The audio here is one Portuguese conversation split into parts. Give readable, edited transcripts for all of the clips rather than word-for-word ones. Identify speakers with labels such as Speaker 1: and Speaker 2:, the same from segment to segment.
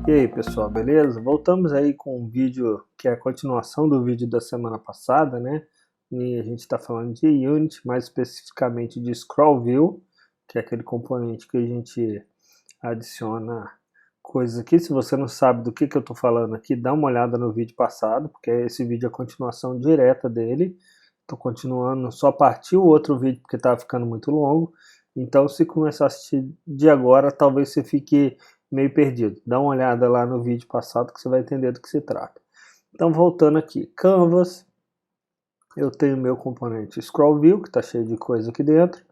Speaker 1: E aí pessoal, beleza? Voltamos aí com um vídeo que é a continuação do vídeo da semana passada, né? E a gente está falando de Unity, mais especificamente de Scroll View, que é aquele componente que a gente adiciona coisas aqui. Se você não sabe do que eu estou falando aqui, dá uma olhada no vídeo passado, porque esse vídeo é a continuação direta dele. Estou continuando, só parti o outro vídeo porque estava ficando muito longo. Então se começar a assistir de agora, talvez você fique meio perdido. Dá uma olhada lá no vídeo passado que você vai entender do que se trata. Então voltando aqui, Canvas, eu tenho meu componente Scroll View, que está cheio de coisa aqui dentro.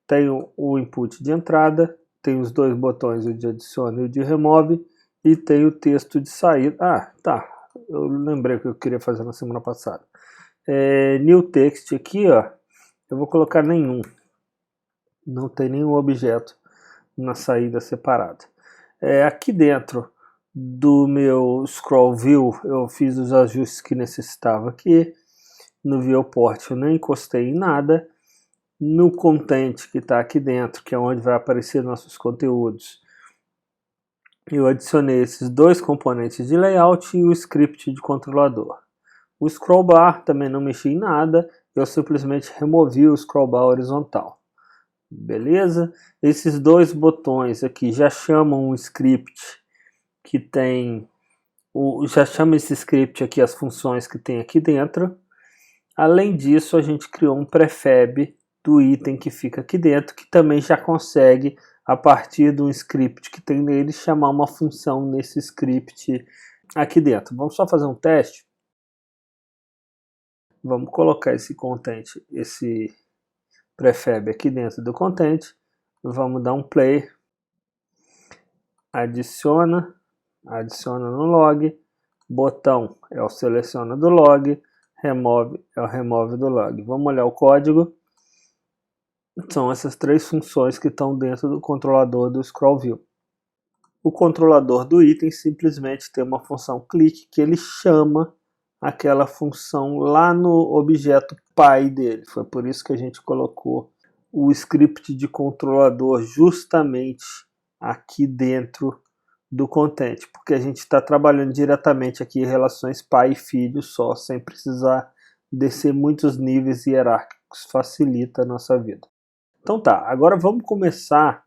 Speaker 1: Tenho o input de entrada, tenho os dois botões, o de adicione e o de remove, e tenho o texto de saída. Ah, tá, eu lembrei o que eu queria fazer na semana passada. New Text aqui, ó, eu vou colocar nenhum. Não tem nenhum objeto na saída separada. Aqui dentro do meu Scroll View eu fiz os ajustes que necessitava aqui. No Viewport eu não encostei em nada. No Content que está aqui dentro, que é onde vai aparecer nossos conteúdos, eu adicionei esses dois componentes de layout e o script de controlador. O Scroll Bar também não mexi em nada, eu simplesmente removi o Scroll Bar horizontal. Beleza? Esses dois botões aqui já chamam um script que tem, já chama esse script aqui as funções que tem aqui dentro. Além disso, a gente criou um prefab do item que fica aqui dentro, que também já consegue, a partir de um script que tem nele, chamar uma função nesse script aqui dentro. Vamos só fazer um teste? Vamos colocar esse content, esse prefab aqui dentro do content, vamos dar um play, adiciona no log, botão é o seleciona do log, remove é o remove do log. Vamos olhar o código, são essas três funções que estão dentro do controlador do Scroll View. O controlador do item simplesmente tem uma função click que ele chama aquela função lá no objeto pai dele. Foi por isso que a gente colocou o script de controlador justamente aqui dentro do content, porque a gente está trabalhando diretamente aqui em relações pai e filho só, sem precisar descer muitos níveis hierárquicos, facilita a nossa vida. Então tá, agora vamos começar.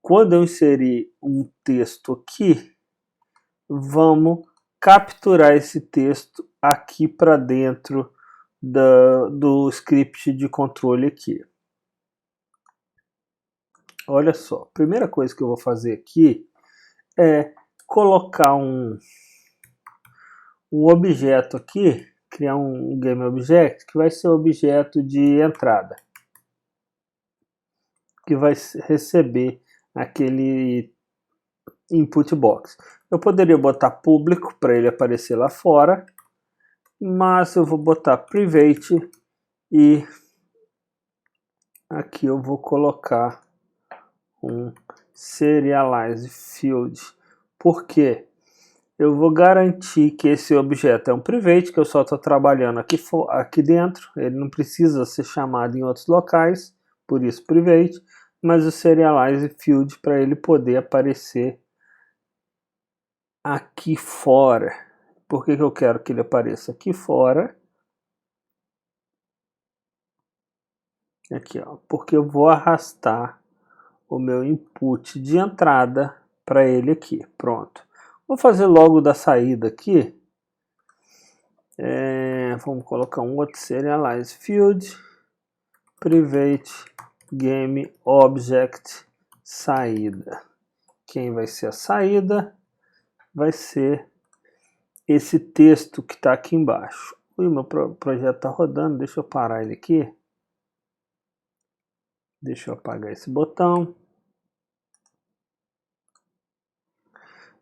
Speaker 1: Quando eu inserir um texto aqui, vamos capturar esse texto aqui para dentro do script de controle aqui. Olha só, a primeira coisa que eu vou fazer aqui é colocar um objeto aqui, criar um GameObject que vai ser o objeto de entrada, que vai receber aquele input box. Eu poderia botar público para ele aparecer lá fora, mas eu vou botar private e aqui eu vou colocar um serialize field. Por quê? Eu vou garantir que esse objeto é um private, que eu só estou trabalhando aqui dentro, ele não precisa ser chamado em outros locais, por isso private, mas o serialize field para ele poder aparecer aqui fora. Por que eu quero que ele apareça aqui fora? Aqui, ó, porque eu vou arrastar o meu input de entrada para ele aqui. Pronto. Vou fazer logo da saída aqui. Vamos colocar um outro serialize field, private game object saída. Quem vai ser a saída? Vai ser esse texto que está aqui embaixo. O meu projeto está rodando, deixa eu parar ele aqui. Deixa eu apagar esse botão.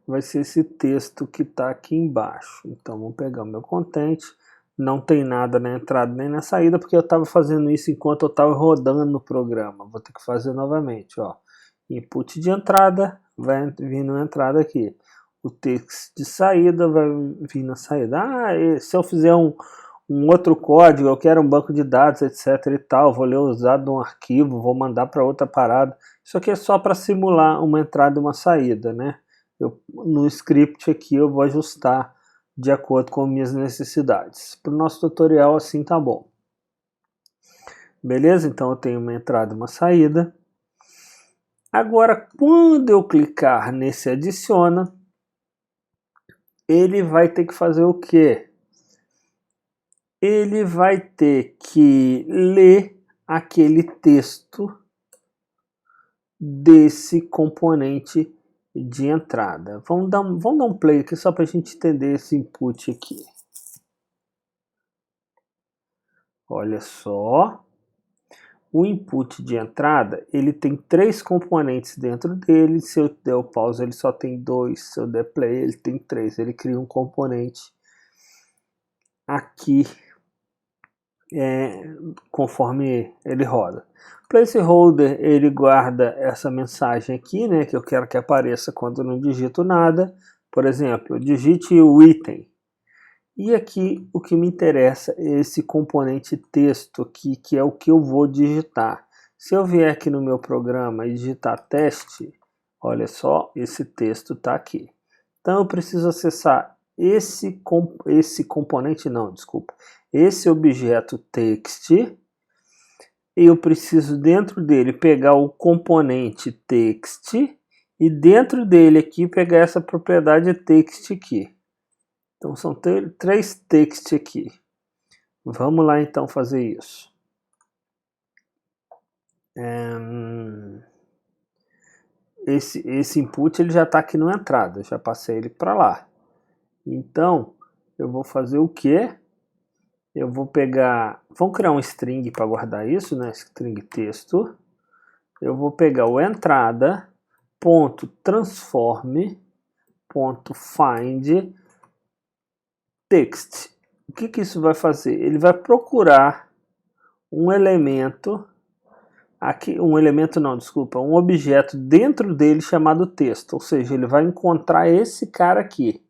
Speaker 1: Vai ser esse texto que está aqui embaixo. Então vamos pegar o meu content. Não tem nada na entrada nem na saída, porque eu estava fazendo isso enquanto eu estava rodando no programa. Vou ter que fazer novamente, ó. Input de entrada, vai vir na entrada aqui. O texto de saída vai vir na saída. Se eu fizer um outro código, eu quero um banco de dados, etc e tal, vou ler o usado de um arquivo, vou mandar para outra parada. Isso aqui é só para simular uma entrada e uma saída, né? no script aqui eu vou ajustar de acordo com minhas necessidades. Para o nosso tutorial assim tá bom. Beleza? Então eu tenho uma entrada e uma saída. Agora, quando eu clicar nesse adiciona, ele vai ter que fazer o quê? Ele vai ter que ler aquele texto desse componente de entrada. Vamos dar um play aqui só para a gente entender esse input aqui. Olha só. O input de entrada, ele tem 3 componentes dentro dele. Se eu der o pause, ele só tem 2. Se eu der play, ele tem 3. Ele cria um componente aqui, conforme ele roda. Placeholder, ele guarda essa mensagem aqui, né, que eu quero que apareça quando eu não digito nada. Por exemplo, digite o item. E aqui o que me interessa é esse componente texto aqui, que é o que eu vou digitar. Se eu vier aqui no meu programa e digitar teste, olha só, esse texto está aqui. Então eu preciso acessar esse objeto text, e eu preciso dentro dele pegar o componente text e dentro dele aqui pegar essa propriedade text aqui. Então são 3 text aqui. Vamos lá então fazer isso. Esse input ele já está aqui na entrada, eu já passei ele para lá. Então eu vou fazer o quê? Eu vou pegar, vamos criar um string para guardar isso, né? String texto. Eu vou pegar o entrada ponto transform ponto find text. O que isso vai fazer? Ele vai procurar um elemento aqui, um objeto dentro dele chamado texto, ou seja, ele vai encontrar esse cara aqui.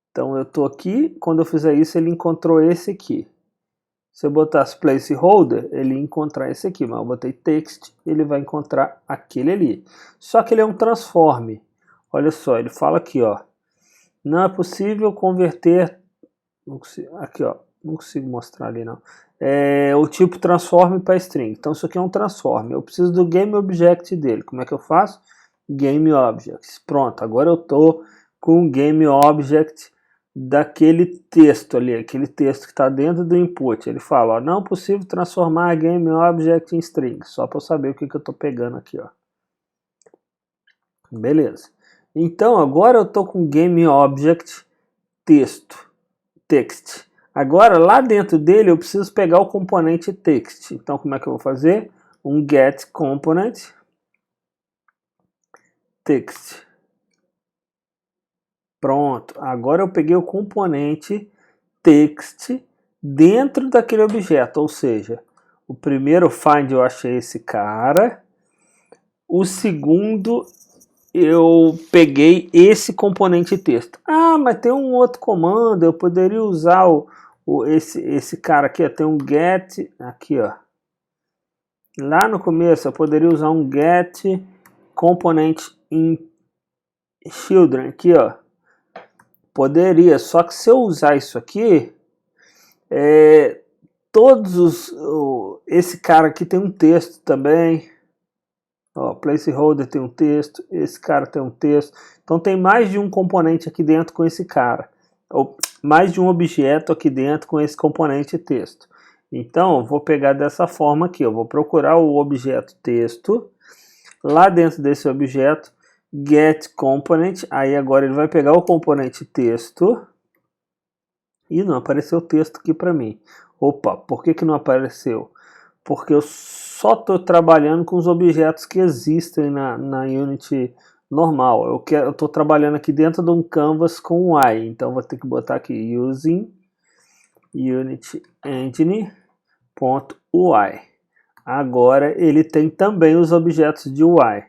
Speaker 1: Então eu estou aqui, quando eu fizer isso ele encontrou esse aqui. Se eu botasse placeholder, ele ia encontrar esse aqui, mas eu botei text, ele vai encontrar aquele ali. Só que ele é um transform. Olha só, ele fala aqui, ó, não é possível converter, aqui ó, não consigo mostrar ali não, o tipo transform para string. Então isso aqui é um transform, eu preciso do GameObject dele. Como é que eu faço? GameObject. Pronto, agora eu estou com o GameObject daquele texto ali, aquele texto que está dentro do input. Ele fala, ó, não é possível transformar GameObject em string, só para eu saber o que eu estou pegando aqui, ó. Beleza. Então agora eu estou com GameObject text. Agora lá dentro dele eu preciso pegar o componente text. Então como é que eu vou fazer? Um get component text. Pronto, agora eu peguei o componente text dentro daquele objeto, ou seja, o primeiro find eu achei esse cara, o segundo eu peguei esse componente texto. Ah, mas tem um outro comando, eu poderia usar esse cara aqui, ó, tem um get, aqui ó, lá no começo eu poderia usar um get component in children, aqui ó, poderia, só que se eu usar isso aqui, esse cara aqui tem um texto também, ó, placeholder tem um texto, esse cara tem um texto, então tem mais de um componente aqui dentro com esse cara, ou mais de um objeto aqui dentro com esse componente texto. Então eu vou pegar dessa forma aqui, eu vou procurar o objeto texto, lá dentro desse objeto, get component, aí agora ele vai pegar o componente texto, e não apareceu o texto aqui para mim. Opa, por que não apareceu? Porque eu só estou trabalhando com os objetos que existem na Unity normal. Eu estou trabalhando aqui dentro de um canvas com UI, então vou ter que botar aqui using Unity Engine.ui. Agora ele tem também os objetos de UI,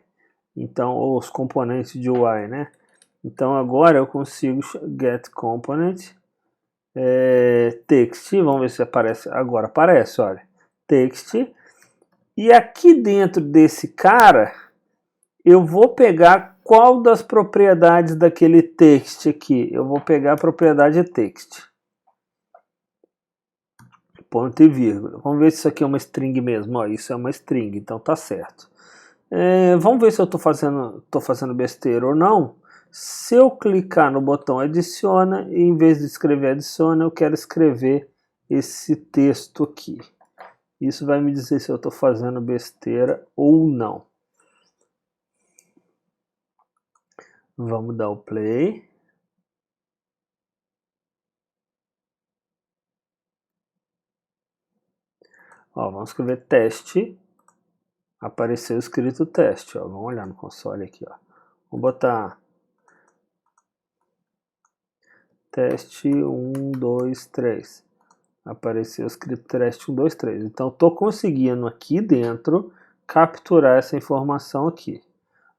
Speaker 1: então os componentes de UI, né? Então agora eu consigo get component text, vamos ver se aparece, agora aparece, olha, text, e aqui dentro desse cara eu vou pegar qual das propriedades daquele text aqui? Eu vou pegar a propriedade text. Ponto e vírgula. Vamos ver se isso aqui é uma string mesmo. Ó, isso é uma string, então tá certo. Vamos ver se eu estou fazendo besteira ou não. Se eu clicar no botão adiciona, e em vez de escrever adiciona, eu quero escrever esse texto aqui. Isso vai me dizer se eu estou fazendo besteira ou não. Vamos dar o play. Ó, vamos escrever teste. Apareceu escrito teste. Ó. Vamos olhar no console aqui. Ó. Vou botar teste 1, 2, 3. Apareceu escrito teste 1, 2, 3. Então, estou conseguindo aqui dentro capturar essa informação aqui.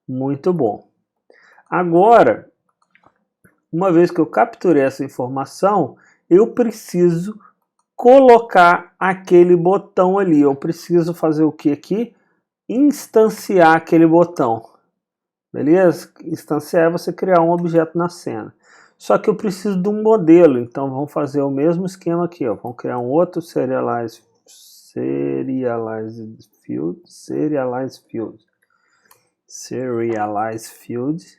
Speaker 1: Muito bom. Agora, uma vez que eu capturei essa informação, eu preciso colocar aquele botão ali. Eu preciso fazer o que aqui? Instanciar aquele botão. Beleza? Instanciar é você criar um objeto na cena. Só que eu preciso de um modelo, então vamos fazer o mesmo esquema aqui. Ó. Vamos criar um outro serialize field.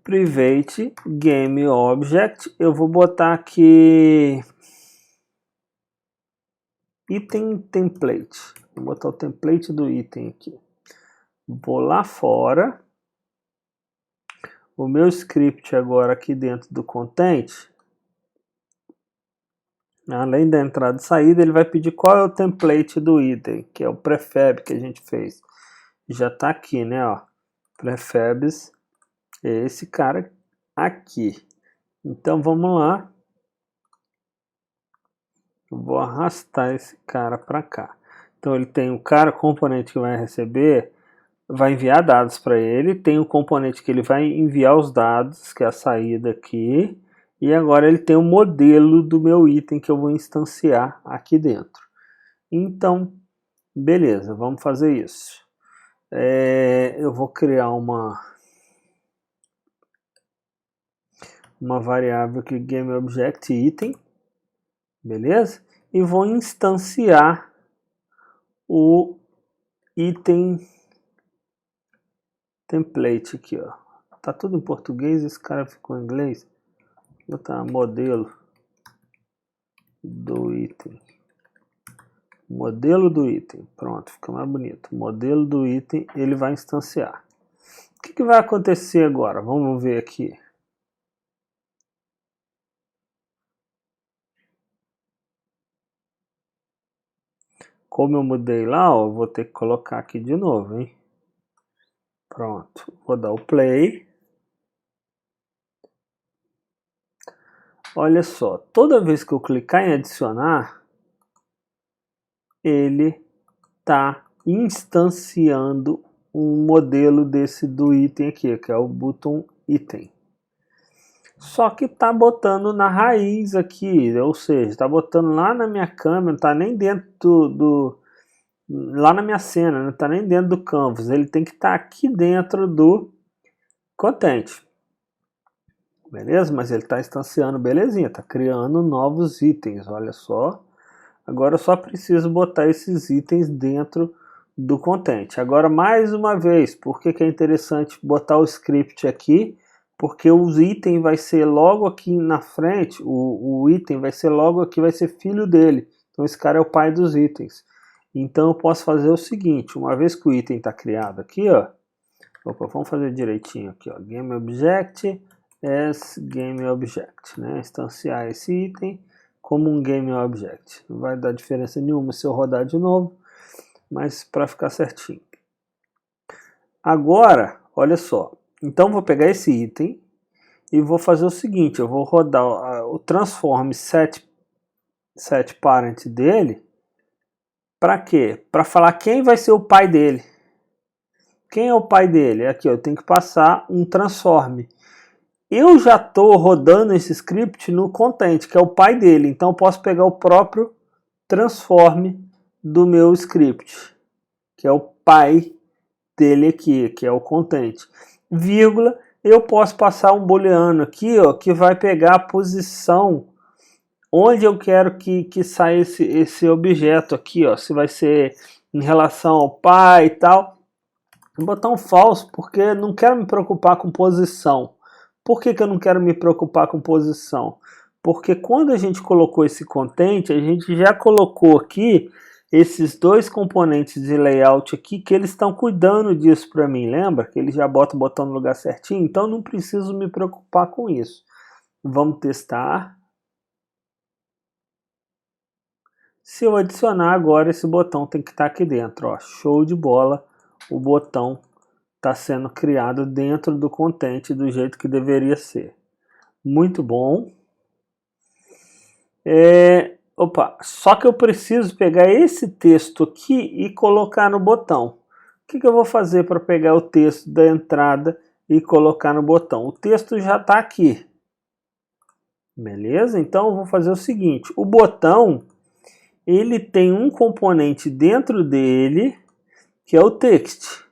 Speaker 1: Private game object. Eu vou botar aqui item template. Vou botar o template do item aqui. Vou lá fora. O meu script agora aqui dentro do content, além da entrada e saída, ele vai pedir qual é o template do item, que é o prefab que a gente fez. Já está aqui, né? Ó, prefabs é esse cara aqui. Então vamos lá. Eu vou arrastar esse cara para cá. Então ele tem o cara, componente que vai receber, vai enviar dados para ele, tem um componente que ele vai enviar os dados, que é a saída aqui, e agora ele tem o modelo do meu item que eu vou instanciar aqui dentro. Então, beleza, vamos fazer isso. Eu vou criar uma variável aqui, GameObjectItem, beleza? E vou instanciar o item template aqui, ó. Tá tudo em português, esse cara ficou em inglês. Vou botar modelo do item. Modelo do item. Pronto, fica mais bonito. Modelo do item, ele vai instanciar. O que vai acontecer agora? Vamos ver aqui. Como eu mudei lá, ó, vou ter que colocar aqui de novo, hein? Pronto, vou dar o play. Olha só, toda vez que eu clicar em adicionar, ele está instanciando um modelo desse do item aqui, que é o button item. Só que está botando na raiz aqui, ou seja, está botando lá na minha câmera, não está nem dentro lá na minha cena, não está nem dentro do canvas, ele tem que estar aqui dentro do content. Beleza? Mas ele está instanciando, belezinha, está criando novos itens, olha só. Agora eu só preciso botar esses itens dentro do content. Agora, mais uma vez, por que é interessante botar o script aqui? Porque o item vai ser logo aqui na frente, o item vai ser logo aqui, vai ser filho dele. Então esse cara é o pai dos itens. Então eu posso fazer o seguinte, uma vez que o item está criado aqui, ó, vamos fazer direitinho aqui, ó, GameObject as GameObject, né? Instanciar esse item como um GameObject. Não vai dar diferença nenhuma se eu rodar de novo, mas para ficar certinho. Agora, olha só, então vou pegar esse item e vou fazer o seguinte, eu vou rodar o transform setParent dele, para quê? Para falar quem vai ser o pai dele. Quem é o pai dele? Aqui eu tenho que passar um transform. Eu já estou rodando esse script no content, que é o pai dele, então eu posso pegar o próprio transform do meu script, que é o pai dele aqui, que é o content. Vírgula, eu posso passar um booleano aqui, ó, que vai pegar a posição onde eu quero que saia esse objeto aqui, ó, se vai ser em relação ao pai e tal. Vou botar um false porque não quero me preocupar com posição. Por que eu não quero me preocupar com posição? Porque quando a gente colocou esse content, a gente já colocou aqui esses dois componentes de layout aqui, que eles estão cuidando disso para mim, lembra? Que ele já bota o botão no lugar certinho, então não preciso me preocupar com isso. Vamos testar. Se eu adicionar agora, esse botão tem que estar aqui dentro, ó, show de bola, o botão está sendo criado dentro do content do jeito que deveria ser. Muito bom. Só que eu preciso pegar esse texto aqui e colocar no botão. O que eu vou fazer para pegar o texto da entrada e colocar no botão? O texto já está aqui. Beleza? Então eu vou fazer o seguinte, o botão, ele tem um componente dentro dele, que é o text.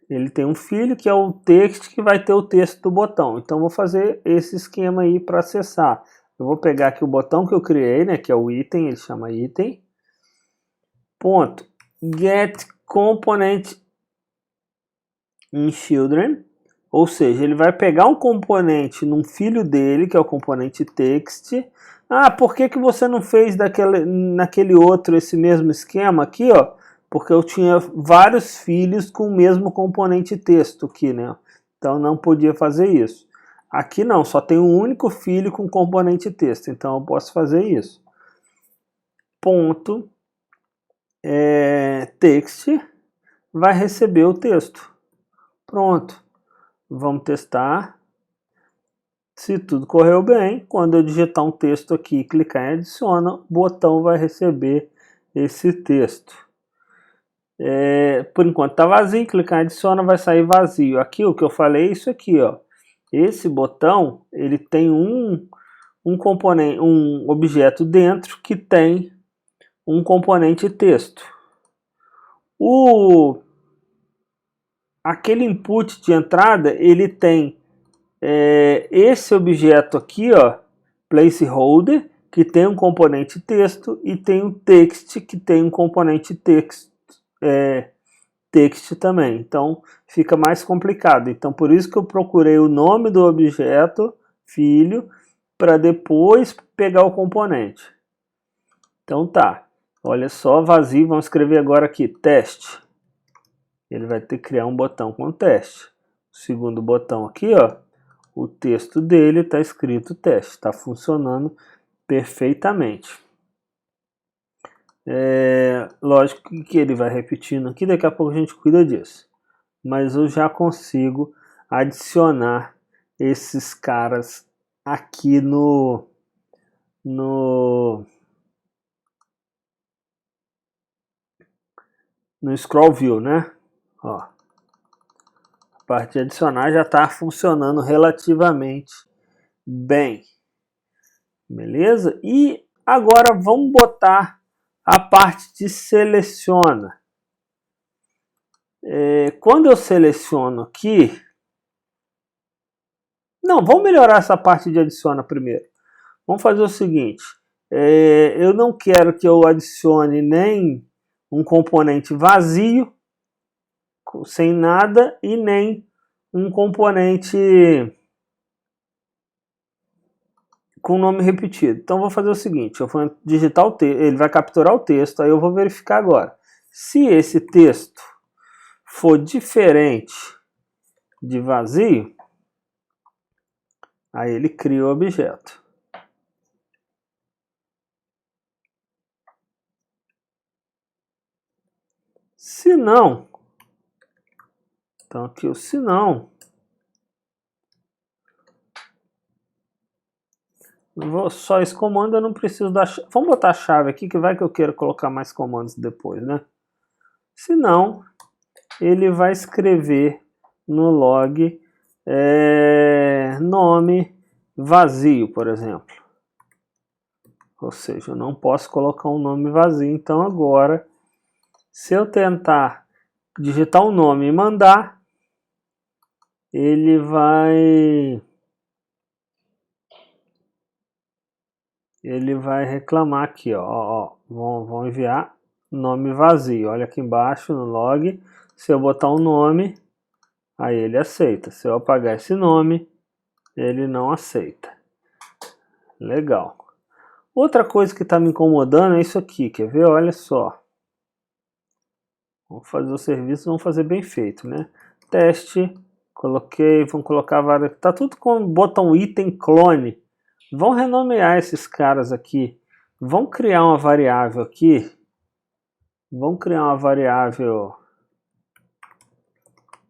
Speaker 1: Ele tem um filho que é o text, que vai ter o texto do botão. Então eu vou fazer esse esquema aí para acessar. Eu vou pegar aqui o botão que eu criei, né, que é o item, ele chama item. Ponto. Get component in children. Ou seja, ele vai pegar um componente num filho dele, que é o componente text. Ah, por que você não fez naquele outro esse mesmo esquema aqui, ó? Porque eu tinha vários filhos com o mesmo componente texto aqui, né? Então não podia fazer isso. Aqui não, só tem um único filho com componente texto, então eu posso fazer isso. Ponto text vai receber o texto. Pronto. Vamos testar. Se tudo correu bem, quando eu digitar um texto aqui e clicar em adiciona, o botão vai receber esse texto. Por enquanto está vazio, clicar em adiciona vai sair vazio. Aqui o que eu falei é isso aqui, ó. Esse botão, ele tem um componente, um objeto dentro que tem um componente texto. Aquele input de entrada, ele tem esse objeto aqui, ó, placeholder, que tem um componente texto, e tem o text, que tem um componente text também. Então fica mais complicado. Então por isso que eu procurei o nome do objeto filho para depois pegar o componente. Então tá, olha só, vazio. Vamos escrever agora aqui teste. Ele vai ter que criar um botão com teste. O segundo botão aqui, ó, o texto dele está escrito teste, está funcionando perfeitamente. Lógico que ele vai repetindo aqui, daqui a pouco a gente cuida disso. Mas eu já consigo adicionar esses caras aqui no Scroll View, né? Ó, a parte de adicionar já está funcionando relativamente bem. Beleza? E agora vamos botar a parte de seleciona. Quando eu seleciono aqui... Não, vamos melhorar essa parte de adiciona primeiro. Vamos fazer o seguinte. Eu não quero que eu adicione nem um componente vazio, sem nada, e nem um componente com nome repetido. Então vou fazer o seguinte, eu vou digitar o texto, ele vai capturar o texto, aí eu vou verificar agora. Se esse texto for diferente de vazio, aí ele cria o objeto. Se não, então aqui o se não, só esse comando eu não preciso da chave. Vamos botar a chave aqui, que vai que eu quero colocar mais comandos depois, né? Se não, ele vai escrever no log nome vazio, por exemplo. Ou seja, eu não posso colocar um nome vazio. Então agora, se eu tentar digitar o nome e mandar, ele vai reclamar aqui, ó, vão enviar nome vazio. Olha aqui embaixo no log, se eu botar um nome, aí ele aceita. Se eu apagar esse nome, ele não aceita. Legal. Outra coisa que está me incomodando é isso aqui, quer ver? Olha só. Vamos fazer o serviço, vamos fazer bem feito, né? Teste, coloquei, vamos colocar várias... Tá tudo com botão item clone. Vão renomear esses caras aqui. Vão criar uma variável aqui. Vão criar uma variável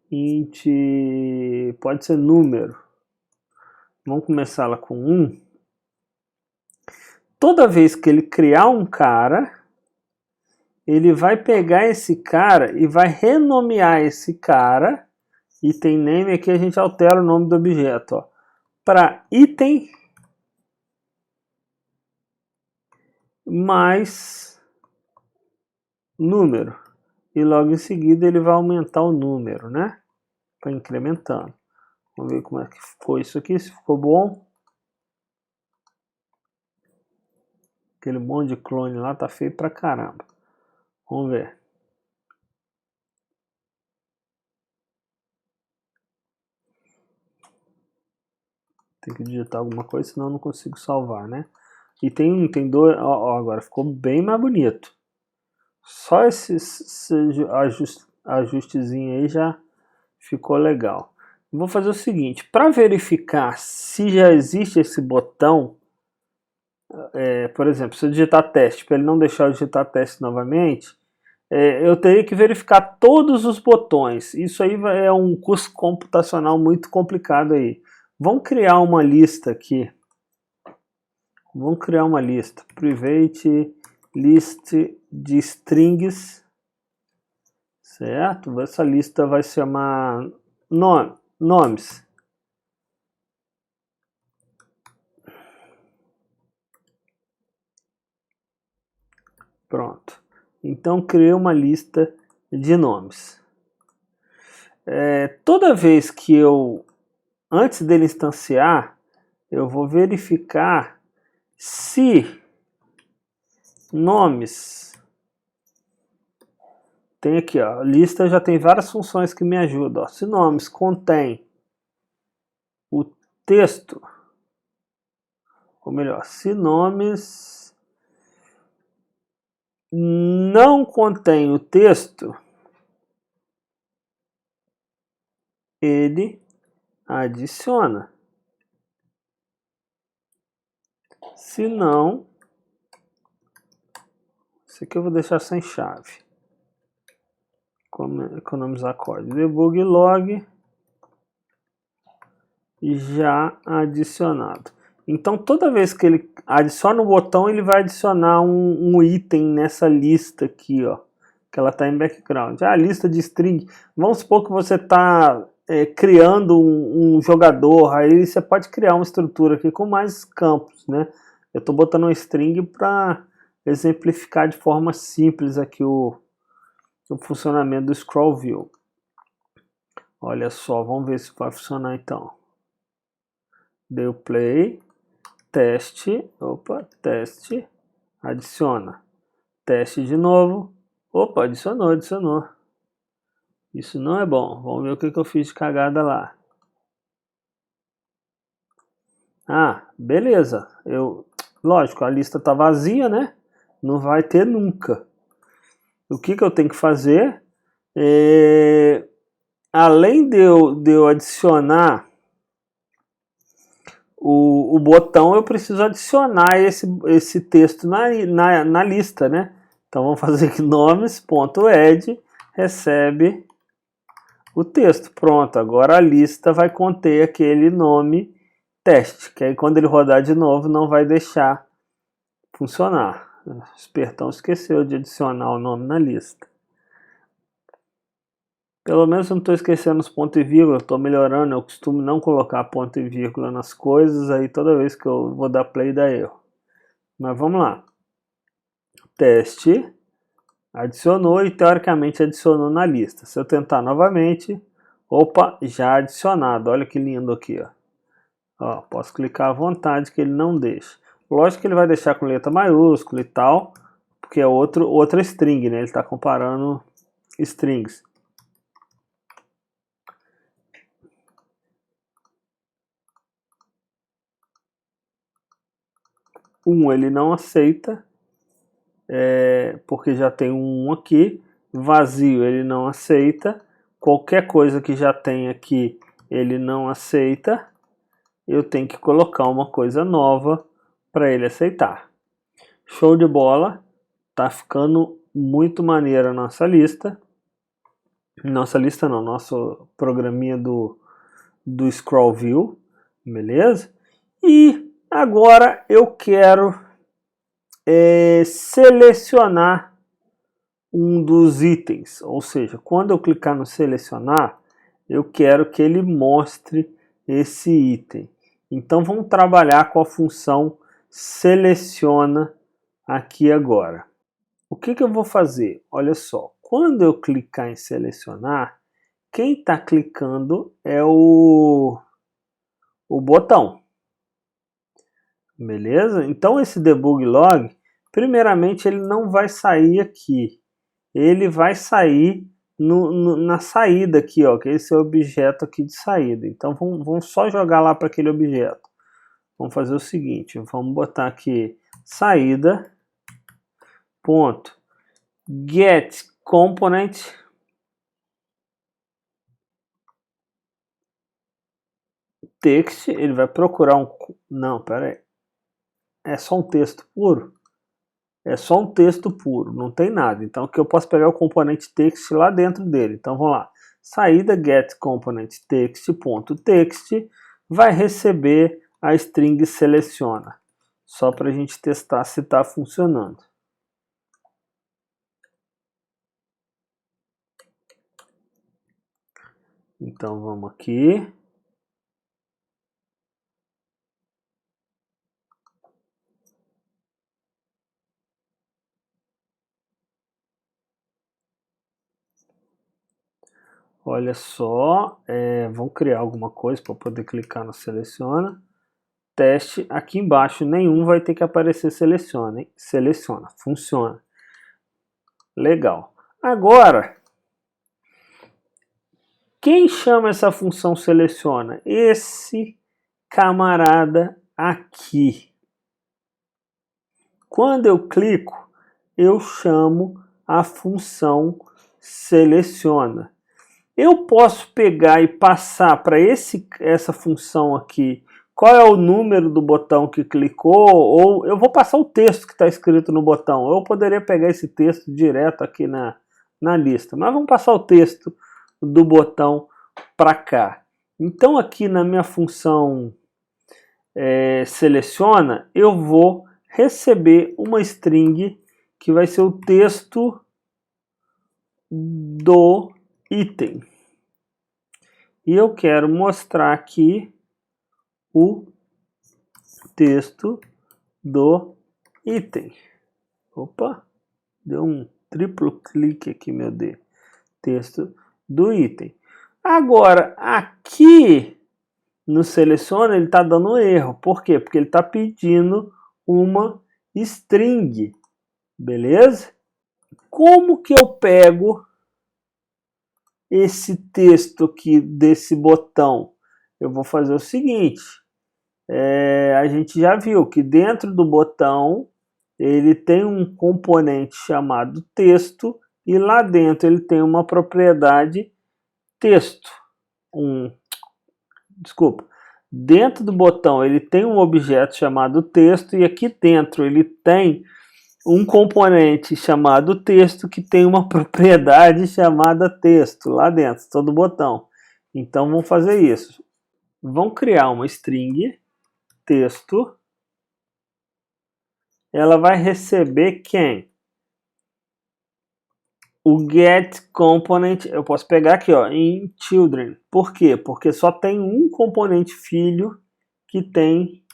Speaker 1: int, pode ser número. Vamos começar ela com 1. Toda vez que ele criar um cara, ele vai pegar esse cara e vai renomear esse cara. Item name, aqui a gente altera o nome do objeto, para item mais número. E logo em seguida ele vai aumentar o número, né? Para incrementando. Vamos ver como é que ficou isso aqui, se ficou bom. Aquele monte de clone lá tá feio pra caramba. Vamos ver. Tem que digitar alguma coisa, senão eu não consigo salvar, né? E tem dois, ó, agora ficou bem mais bonito. Só esse ajustezinho aí já ficou legal. Vou fazer o seguinte, para verificar se já existe esse botão, por exemplo, se eu digitar teste, para ele não deixar eu digitar teste novamente, eu teria que verificar todos os botões. Isso aí é um custo computacional muito complicado aí. Vamos criar uma lista aqui. Vamos criar uma lista. Private list de strings. Certo? Essa lista vai se chamar nomes. Pronto. Então criei uma lista de nomes. Toda vez que eu, antes dele instanciar, eu vou verificar se nomes, tem aqui, ó, a lista já tem várias funções que me ajudam. Ó. Se nomes contém o texto, ou melhor, se nomes não contém o texto, ele adiciona. Se não, isso aqui eu vou deixar sem chave. Como economizar código. Debug log já adicionado. Então toda vez que ele adiciona um botão, ele vai adicionar um item nessa lista aqui, ó, que ela está em background. A lista de string, vamos supor que você está criando um jogador, aí você pode criar uma estrutura aqui com mais campos, né? Eu estou botando uma string para exemplificar de forma simples aqui o funcionamento do scroll view. Olha só, vamos ver se vai funcionar então. Deu play, teste, teste, adiciona, teste de novo, adicionou. Isso não é bom, vamos ver o que eu fiz de cagada lá. Ah, beleza, lógico, a lista tá vazia, né? Não vai ter nunca. O que eu tenho que fazer? Além de eu adicionar o botão, eu preciso adicionar esse texto na lista, né? Então vamos fazer aqui nomes.add recebe o texto. Pronto, agora a lista vai conter aquele nome teste, que aí quando ele rodar de novo não vai deixar funcionar. O espertão esqueceu de adicionar o nome na lista. Pelo menos eu não estou esquecendo os pontos e vírgula, estou melhorando, eu costumo não colocar ponto e vírgula nas coisas, aí toda vez que eu vou dar play dá erro. Mas vamos lá. Teste, Adicionou e teoricamente adicionou na lista. Se eu tentar novamente, opa, já adicionado. Olha que lindo aqui, ó. Ó, posso clicar à vontade que ele não deixa. Lógico que ele vai deixar com letra maiúscula e tal, porque é outra string, né? Ele está comparando strings. Ele não aceita, porque já tem um aqui. Vazio ele não aceita. Qualquer coisa que já tem aqui ele não aceita. Eu tenho que colocar uma coisa nova para ele aceitar. Show de bola. Tá ficando muito maneira a nossa lista. Nossa lista não, nosso programinha do Scroll View, beleza? E agora eu quero selecionar um dos itens, ou seja, quando eu clicar no selecionar, eu quero que ele mostre esse item. Então vamos trabalhar com a função seleciona aqui agora. O que eu vou fazer? Olha só, quando eu clicar em selecionar, quem está clicando é o botão. Beleza? Então esse debug log, primeiramente ele não vai sair aqui. Ele vai sair na saída aqui, ó, que é esse objeto aqui de saída. Então vamos só jogar lá para aquele objeto. Vamos fazer o seguinte, vamos botar aqui saída ponto get component text. Ele vai procurar um... Não, pera aí. É só um texto puro? É só um texto puro, não tem nada. Então aqui eu posso pegar o componente text lá dentro dele. Então vamos lá. Saída get component text.text vai receber a string seleciona. Só para a gente testar se está funcionando. Então vamos aqui. Olha só, vamos criar alguma coisa para poder clicar no seleciona. Teste, aqui embaixo nenhum vai ter que aparecer seleciona, hein? Seleciona, funciona. Legal. Agora, quem chama essa função seleciona? Esse camarada aqui. Quando eu clico, eu chamo a função seleciona. Eu posso pegar e passar para essa função aqui qual é o número do botão que clicou, ou eu vou passar o texto que está escrito no botão. Eu poderia pegar esse texto direto aqui na lista, mas vamos passar o texto do botão para cá. Então aqui na minha função seleciona, eu vou receber uma string que vai ser o texto do item. E eu quero mostrar aqui o texto do item. Opa, deu um triplo clique aqui, meu Deus. Texto do item. Agora, aqui no seleciona, ele está dando erro. Por quê? Porque ele está pedindo uma string. Beleza? Como que eu pego esse texto aqui desse botão? Eu vou fazer o seguinte. A gente já viu que dentro do botão ele tem um componente chamado texto e lá dentro ele tem uma propriedade texto. Dentro do botão ele tem um objeto chamado texto e aqui dentro ele tem um componente chamado texto que tem uma propriedade chamada texto lá dentro, todo botão. Então vamos fazer isso. Vamos criar uma string texto. Ela vai receber quem? O get component, eu posso pegar aqui, ó, em children. Por quê? Porque só tem um componente filho que tem...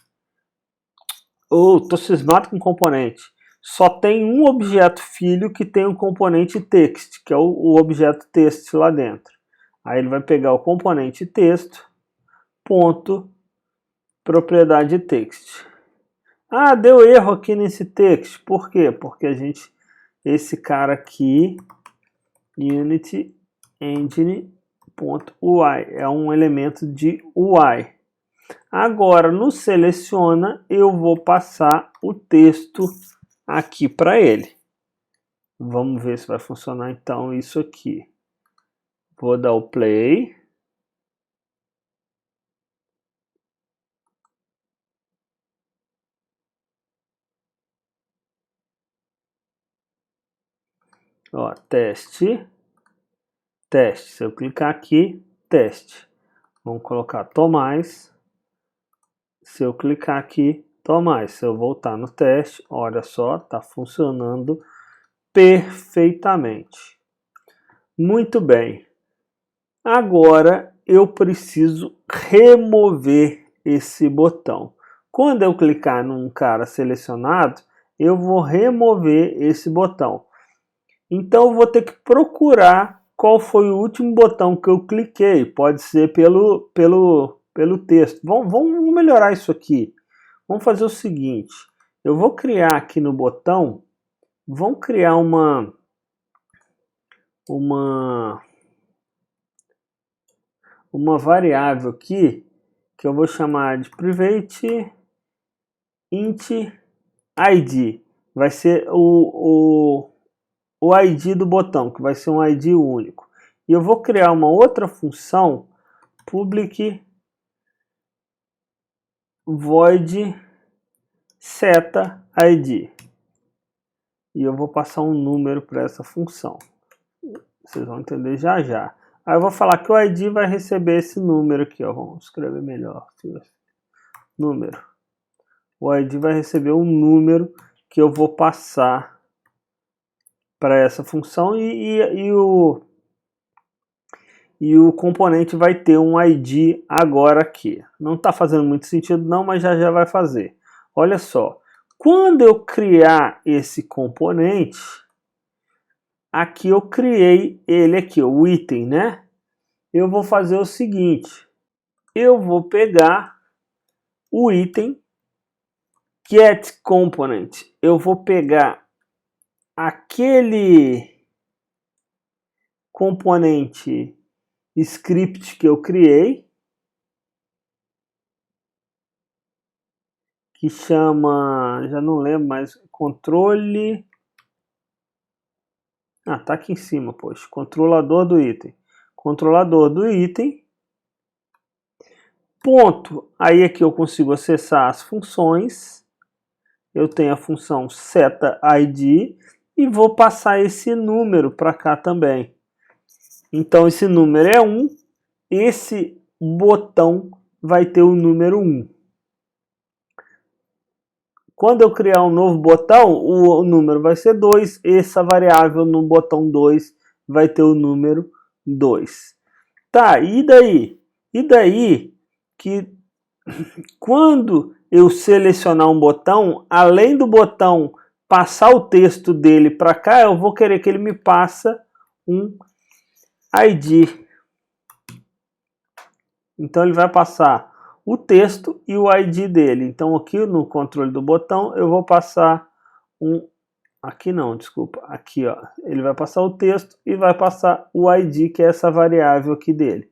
Speaker 1: tô cismado com componente. só tem um objeto filho que tem um componente text, que é o objeto text lá dentro. Aí ele vai pegar o componente texto, ponto, propriedade text. Ah, deu erro aqui nesse text. Por quê? Porque esse cara aqui, Unity Engine.ui, é um elemento de UI. Agora, no seleciona, eu vou passar o texto aqui para ele. Vamos ver se vai funcionar então isso aqui. Vou dar o play. Ó, teste. Teste. Se eu clicar aqui, teste. Vamos colocar Tomás. Se eu clicar aqui, Tomás. Se eu voltar no teste, olha só, está funcionando perfeitamente. Muito bem. Agora eu preciso remover esse botão. Quando eu clicar num cara selecionado, eu vou remover esse botão. Então eu vou ter que procurar qual foi o último botão que eu cliquei. Pode ser pelo texto. Vamos melhorar isso aqui. Vamos fazer o seguinte. Eu vou criar aqui no botão, vamos criar uma variável aqui que eu vou chamar de private int id. Vai ser o ID do botão, que vai ser um ID único. E eu vou criar uma outra função, public void seta id. E eu vou passar um número para essa função. Vocês vão entender já já. Aí eu vou falar que o ID vai receber esse número aqui, ó. Vamos escrever melhor. Número. O ID vai receber um número que eu vou passar para essa função e o componente vai ter um ID agora aqui. Não está fazendo muito sentido não, mas já vai fazer. Olha só, quando eu criar esse componente, aqui eu criei ele aqui, o item, né? Eu vou fazer o seguinte, eu vou pegar o item get component, eu vou pegar aquele componente script que eu criei, que chama, já não lembro mais, controle, tá aqui em cima, poxa, controlador do item, ponto, aí aqui eu consigo acessar as funções, eu tenho a função setID e vou passar esse número para cá também. Então esse número é 1, esse botão vai ter o número 1. Quando eu criar um novo botão, o número vai ser 2, essa variável no botão 2 vai ter o número 2. Tá, e daí? E daí que quando eu selecionar um botão, além do botão passar o texto dele para cá, eu vou querer que ele me passe um ID. Então ele vai passar o texto e o ID dele. Então aqui no controle do botão eu vou passar aqui não, desculpa, aqui ó, ele vai passar o texto e vai passar o ID, que é essa variável aqui dele.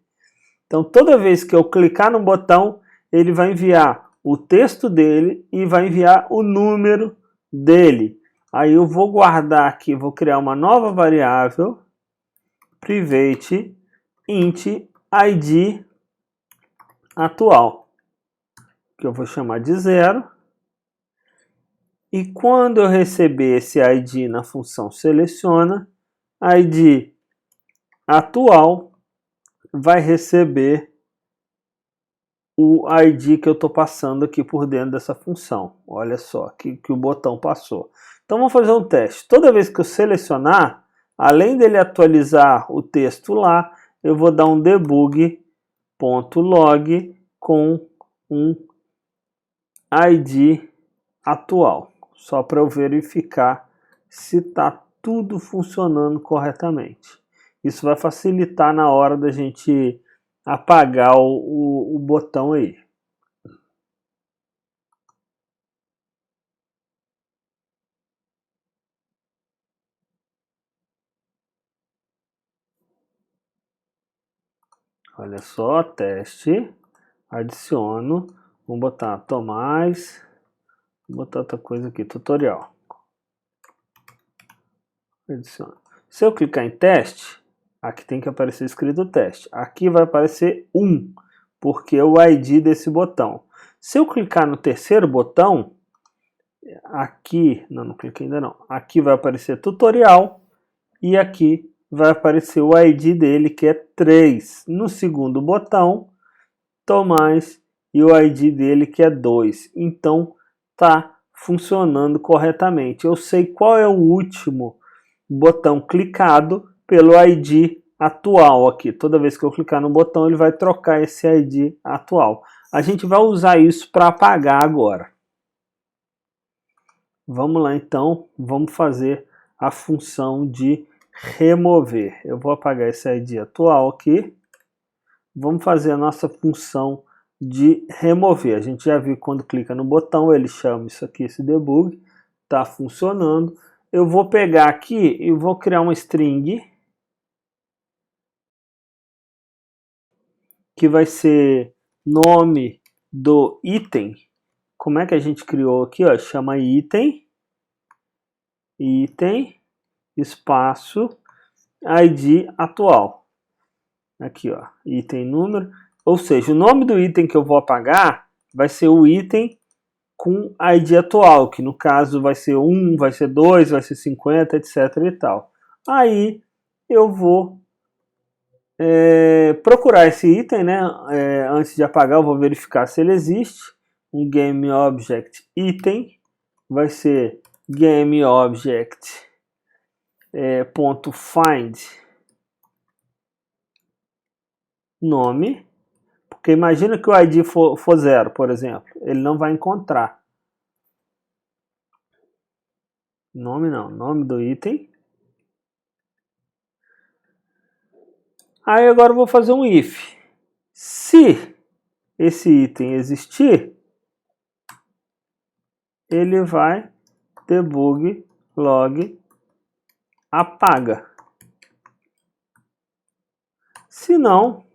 Speaker 1: Então toda vez que eu clicar no botão, ele vai enviar o texto dele e vai enviar o número dele. Aí eu vou guardar aqui, vou criar uma nova variável, private int id atual, que eu vou chamar de 0. E quando eu receber esse ID na função seleciona, ID atual vai receber o ID que eu estou passando aqui por dentro dessa função. Olha só que o botão passou. Então vamos fazer um teste. Toda vez que eu selecionar, além dele atualizar o texto lá, eu vou dar um debug.log com um ID atual. só para eu verificar se está tudo funcionando corretamente. Isso vai facilitar na hora da gente apagar o botão aí. Olha só, teste, adiciono, vamos botar Tomás, vou botar outra coisa aqui, tutorial. Adiciono. Se eu clicar em teste, aqui tem que aparecer escrito teste. Aqui vai aparecer 1, porque é o ID desse botão. Se eu clicar no terceiro botão, aqui, não cliquei ainda não, aqui vai aparecer tutorial e aqui vai aparecer o ID dele, que é 3. No segundo botão, Tomás, e o ID dele, que é 2. Então, tá funcionando corretamente. Eu sei qual é o último botão clicado pelo ID atual aqui. Toda vez que eu clicar no botão, ele vai trocar esse ID atual. A gente vai usar isso para apagar agora. Vamos lá então, vamos fazer a função de remover. Eu vou apagar esse ID atual aqui. Vamos fazer a nossa função de remover. A gente já viu que quando clica no botão, ele chama isso aqui, esse debug. Está funcionando. Eu vou pegar aqui e vou criar uma string que vai ser nome do item. Como é que a gente criou aqui? Ó, chama item, espaço, ID atual. Aqui, ó, item número. Ou seja, o nome do item que eu vou apagar vai ser o item com ID atual, que no caso vai ser 1, vai ser 2, vai ser 50, etc e tal. Aí eu vou procurar esse item, né? Antes de apagar, eu vou verificar se ele existe. Um GameObject item vai ser GameObject .find nome, porque imagina que o ID for 0, por exemplo, ele não vai encontrar. Nome não, nome do item. Aí agora eu vou fazer um if. Se esse item existir, ele vai debug log apaga. Se não,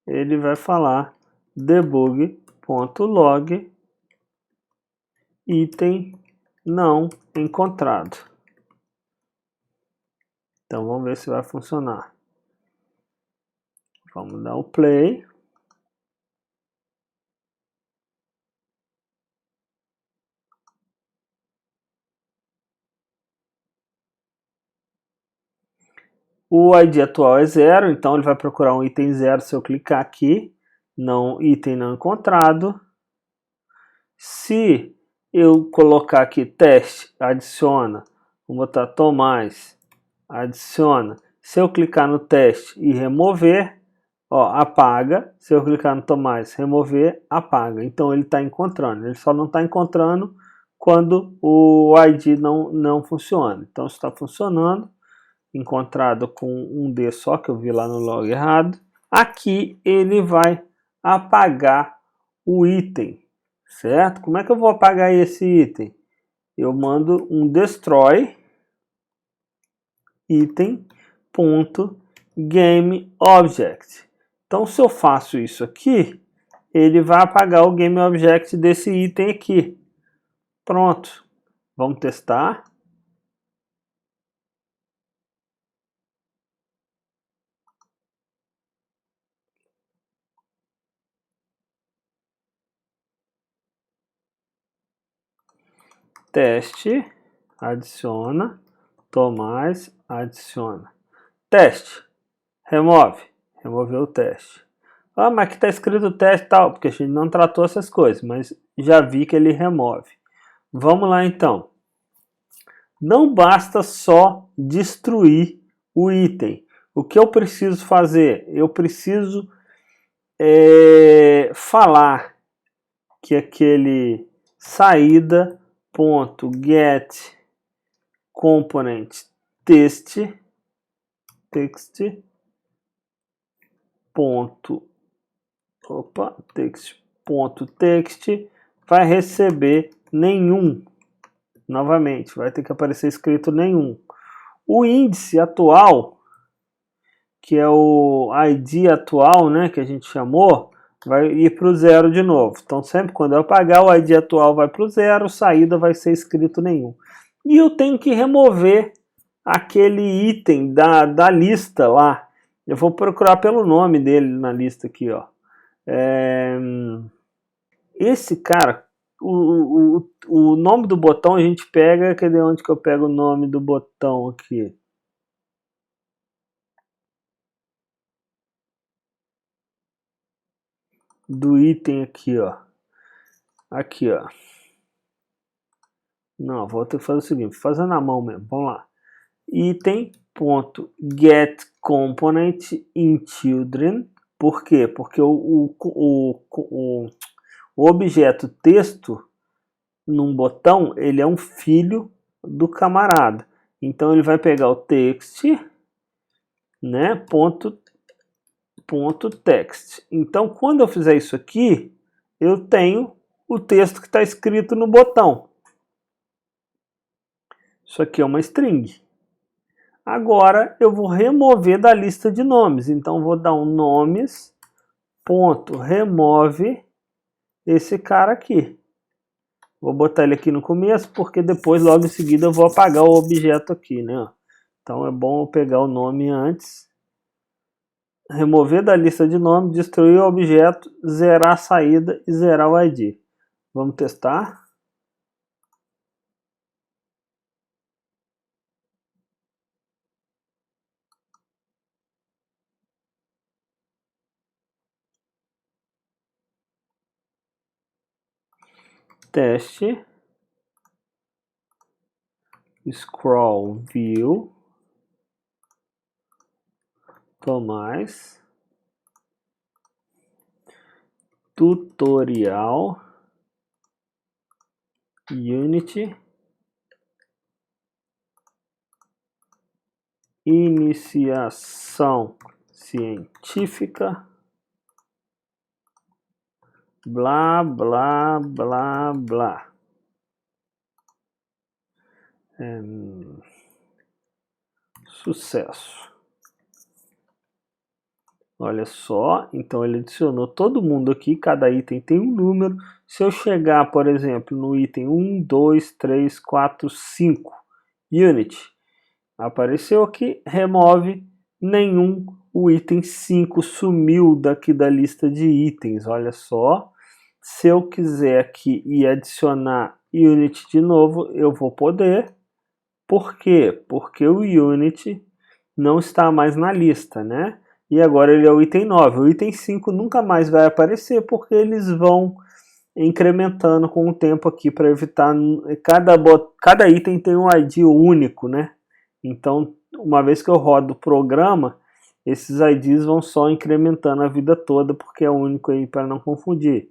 Speaker 1: ele vai falar debug.log item não encontrado. Então vamos ver se vai funcionar. Vamos dar o play. O ID atual é 0, então ele vai procurar um item 0 se eu clicar aqui. Não, item não encontrado. Se eu colocar aqui teste, adiciona, vou botar Tomás, adiciona. Se eu clicar no teste e remover, ó, apaga. Se eu clicar no Tomás, remover, apaga. Então ele está encontrando. Ele só não está encontrando quando o ID não funciona. Então está funcionando. Encontrado com um D só, que eu vi lá no log errado. Aqui ele vai apagar o item, certo? Como é que eu vou apagar esse item? Eu mando um destroy item.gameObject. Então, se eu faço isso aqui, ele vai apagar o GameObject desse item aqui. Pronto. Vamos testar. Teste, adiciona, Tomás, adiciona. Teste, removeu o teste. Ah, mas aqui está escrito teste e tal, porque a gente não tratou essas coisas, mas já vi que ele remove. Vamos lá então. Não basta só destruir o item. O que eu preciso fazer? Eu preciso falar que aquele saída ponto get component text text vai receber nenhum. Novamente, vai ter que aparecer escrito nenhum. O índice atual, que é o ID atual, né, que a gente chamou, vai ir para o 0 de novo. Então, sempre quando eu apagar, o ID atual vai para o 0, saída vai ser escrito nenhum. E eu tenho que remover aquele item da lista lá. Eu vou procurar pelo nome dele na lista aqui, ó. Esse cara, o nome do botão a gente pega, cadê onde que eu pego o nome do botão aqui? Do item aqui, ó. Aqui, ó. Não, vou ter que fazer o seguinte, vou fazer na mão mesmo, vamos lá. Item.getComponentInChildren. Por quê? Porque o objeto texto num botão, ele é um filho do camarada. Então ele vai pegar o text, né, ponto text. Então quando eu fizer isso aqui, eu tenho o texto que está escrito no botão. Isso aqui é uma string. Agora eu vou remover da lista de nomes. Então vou dar um nomes.remove esse cara aqui. Vou botar ele aqui no começo, porque depois, logo em seguida, eu vou apagar o objeto aqui, né? Então é bom eu pegar o nome antes, remover da lista de nome, destruir o objeto, zerar a saída e zerar o ID. Vamos testar. Teste. Scroll view. Tomás. Tutorial. Unity. Iniciação científica. Blá, blá, blá, blá. Sucesso. Olha só, então ele adicionou todo mundo aqui, cada item tem um número. Se eu chegar, por exemplo, no item 1, 2, 3, 4, 5, Unity, apareceu aqui, remove nenhum, o item 5 sumiu daqui da lista de itens, olha só. Se eu quiser aqui e adicionar Unity de novo, eu vou poder. Por quê? Porque o Unity não está mais na lista, né? E agora ele é o item 9. O item 5 nunca mais vai aparecer, porque eles vão incrementando com o tempo aqui para evitar... Cada item tem um ID único, né? Então, uma vez que eu rodo o programa, esses IDs vão só incrementando a vida toda, porque é único aí para não confundir.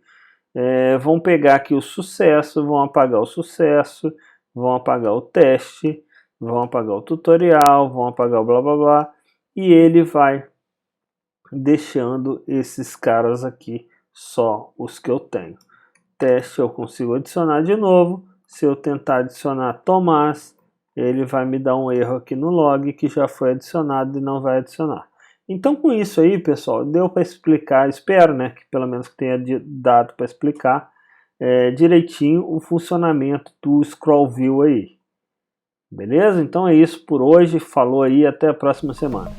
Speaker 1: Vão pegar aqui o sucesso, vão apagar o sucesso, vão apagar o teste, vão apagar o tutorial, vão apagar o blá blá blá, e ele vai deixando esses caras aqui só os que eu tenho. Teste eu consigo adicionar de novo. Se eu tentar adicionar Tomás, ele vai me dar um erro aqui no log que já foi adicionado e não vai adicionar. Então com isso aí, pessoal, deu para explicar, espero, né, que pelo menos que tenha dado para explicar direitinho o funcionamento do Scroll View aí. Beleza? Então é isso por hoje, falou aí, até a próxima semana.